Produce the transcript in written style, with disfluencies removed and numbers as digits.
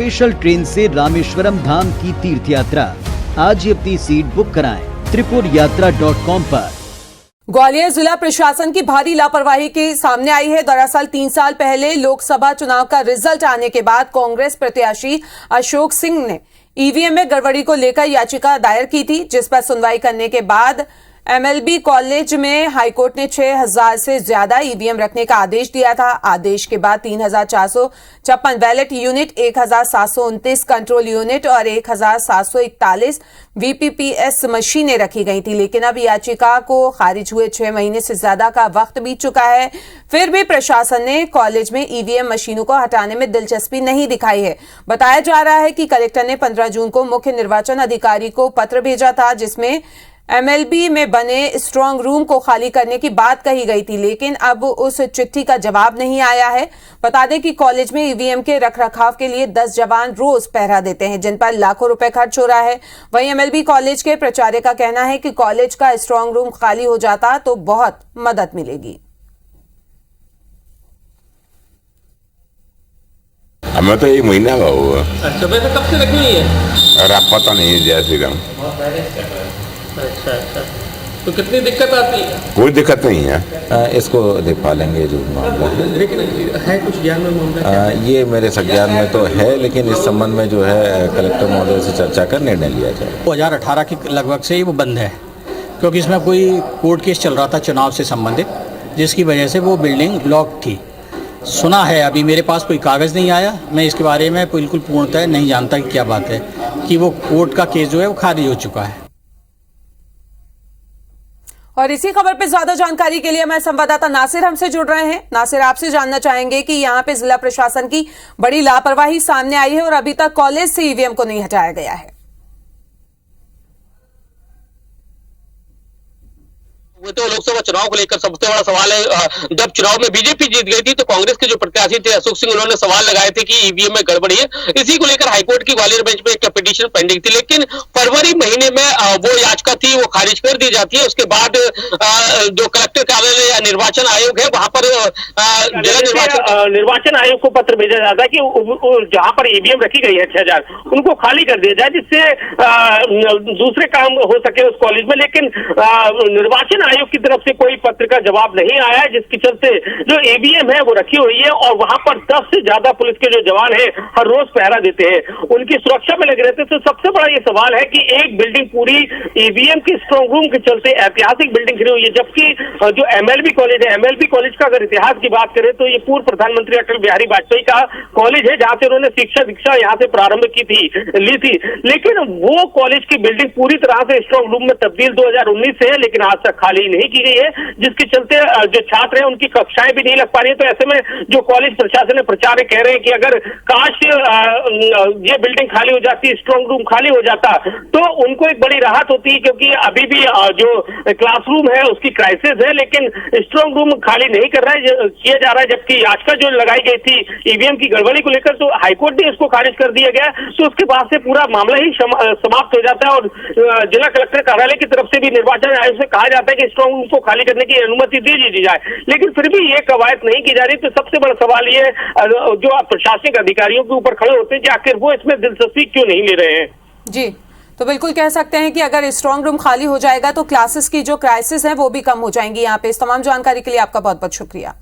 Special train से रामेश्वरम धाम की तीर्थ यात्रा। आज ही अपनी सीट बुक कराएं त्रिपुरयात्रा.com पर। ग्वालियर जिला प्रशासन की भारी लापरवाही के सामने आई है। दरअसल 3 साल पहले लोकसभा चुनाव का रिजल्ट आने के बाद कांग्रेस प्रत्याशी अशोक सिंह ने ईवीएम में गड़बड़ी को लेकर याचिका दायर की थी, जिस पर सुनवाई करने के बाद एमएलबी कॉलेज में हाईकोर्ट ने 6000 से ज्यादा ईवीएम रखने का आदेश दिया था। आदेश के बाद 3456 बैलेट यूनिट, 1729 कंट्रोल यूनिट और 1741 वीपीपीएस मशीनें रखी गई थी। लेकिन अब याचिका को खारिज हुए 6 महीने से ज्यादा का वक्त बीत चुका है, फिर भी प्रशासन ने कॉलेज में ईवीएम मशीनों को हटाने में दिलचस्पी नहीं दिखाई है। बताया जा रहा है कि कलेक्टर ने 15 जून को मुख्य निर्वाचन अधिकारी को पत्र भेजा था, जिसमें एमएलबी में बने स्ट्रांग रूम को खाली करने की बात कही गई थी, लेकिन अब उस चिट्ठी का जवाब नहीं आया है। बता दें कि कॉलेज में ईवीएम के रखरखाव के लिए 10 जवान रोज पहरा देते हैं, जिन पर लाखों रुपए खर्च हो रहा है। वहीं एमएलबी कॉलेज के प्राचार्य का कहना है कि कॉलेज का स्ट्रांग रूम खाली हो जाता तो बहुत मदद मिलेगी। हमें तो 1 महीना का हुआ। अच्छा, वैसे कब से रखी हुई है? और आप पता नहीं है जय श्री राम। अच्छा, तो कितनी दिक्कत आती है? कोई दिक्कत नहीं है, इसको दिखा लेंगे जो मामला है। लेकिन है कुछ ज्ञान में मामला? ये मेरे संज्ञान में तो है, लेकिन इस संबंध में जो है कलेक्टर महोदय से चर्चा कर निर्णय लिया जाए। 2018 के लगभग से ही वो बंद है, क्योंकि इसमें कोई कोर्ट केस चल रहा था चुनाव से संबंधित, जिसकी वजह से वो बिल्डिंग ब्लॉक थी। सुना है, अभी मेरे पास कोई कागज़ नहीं आया, मैं इसके बारे में बिल्कुल पूर्णतः नहीं जानता कि क्या बात है, कि वो कोर्ट का केस जो है वो खारिज हो चुका है। और इसी खबर पे ज्यादा जानकारी के लिए हमारे संवाददाता नासिर हमसे जुड़ रहे हैं। नासिर, आपसे जानना चाहेंगे कि यहाँ पे जिला प्रशासन की बड़ी लापरवाही सामने आई है और अभी तक कॉलेज से ईवीएम को नहीं हटाया गया है। वो तो लोकसभा चुनाव को लेकर सबसे बड़ा सवाल है। जब चुनाव में बीजेपी जीत गई थी तो कांग्रेस के जो प्रत्याशी थे अशोक सिंह, उन्होंने सवाल लगाए थे कि ईवीएम में गड़बड़ी है। इसी को लेकर हाईकोर्ट की ग्वालियर बेंच में एक पिटीशन पेंडिंग थी, लेकिन फरवरी महीने में वो याचिका थी वो खारिज कर दी जाती है। उसके बाद जो कलेक्टर कार्यालय या निर्वाचन आयोग है वहां पर जिला निर्वाचन आयोग को पत्र भेजा जाता है कि जहां पर ईवीएम रखी गई है 6000 उनको खाली कर दिया जाए, जिससे दूसरे काम हो सके उस कॉलेज में। लेकिन निर्वाचन आयोग की तरफ से कोई पत्र का जवाब नहीं आया है, जिसके चलते जो ईवीएम है वो रखी हुई है और वहां पर 10 से ज्यादा पुलिस के जो जवान हैं हर रोज पहरा देते हैं, उनकी सुरक्षा में लगे रहते हैं। तो सबसे बड़ा ये सवाल है कि एक बिल्डिंग पूरी ईवीएम की स्ट्रांग रूम के चलते ऐतिहासिक बिल्डिंग खड़ी हुई है, जबकि जो एमएलबी कॉलेज है, एमएलबी कॉलेज का अगर इतिहास की बात करें तो ये पूर्व प्रधानमंत्री अटल बिहारी वाजपेयी का कॉलेज है, जहां से उन्होंने दीक्षा यहाँ से प्रारंभ ली थी। लेकिन वो कॉलेज की बिल्डिंग पूरी तरह से स्ट्रांग रूम में तब्दील 2019 से है, लेकिन आज तक खाली नहीं की गई है, जिसके चलते जो छात्र हैं उनकी कक्षाएं भी नहीं लग पा रही है। तो ऐसे में जो कॉलेज प्रशासन ने प्रचार कह रहे हैं कि अगर काश ये बिल्डिंग खाली हो जाती, स्ट्रांग रूम खाली हो जाता तो उनको एक बड़ी राहत होती, क्योंकि अभी भी जो क्लासरूम है उसकी क्राइसिस है, लेकिन स्ट्रांग रूम खाली नहीं किया जा रहा है। जबकि याचिका जो लगाई गई थी ईवीएम की गड़बड़ी को लेकर, तो हाईकोर्ट ने इसको खारिज कर दिया गया, तो उसके बाद से पूरा मामला ही समाप्त हो जाता है। और जिला कलेक्टर कार्यालय की तरफ से भी निर्वाचन आयोग से कहा जाता है कि स्ट्रांग रूम को खाली करने की अनुमति दी जाए, लेकिन फिर भी ये कवायद नहीं की जा रही। तो सबसे बड़ा सवाल ये जो प्रशासनिक अधिकारियों के ऊपर खड़े होते हैं कि आखिर वो इसमें दिलचस्पी क्यों नहीं ले रहे हैं। जी, तो बिल्कुल कह सकते हैं कि अगर स्ट्रांग रूम खाली हो जाएगा तो क्लासेस की जो क्राइसिस है वो भी कम हो जाएंगी। यहाँ पे इस तमाम जानकारी के लिए आपका बहुत बहुत शुक्रिया।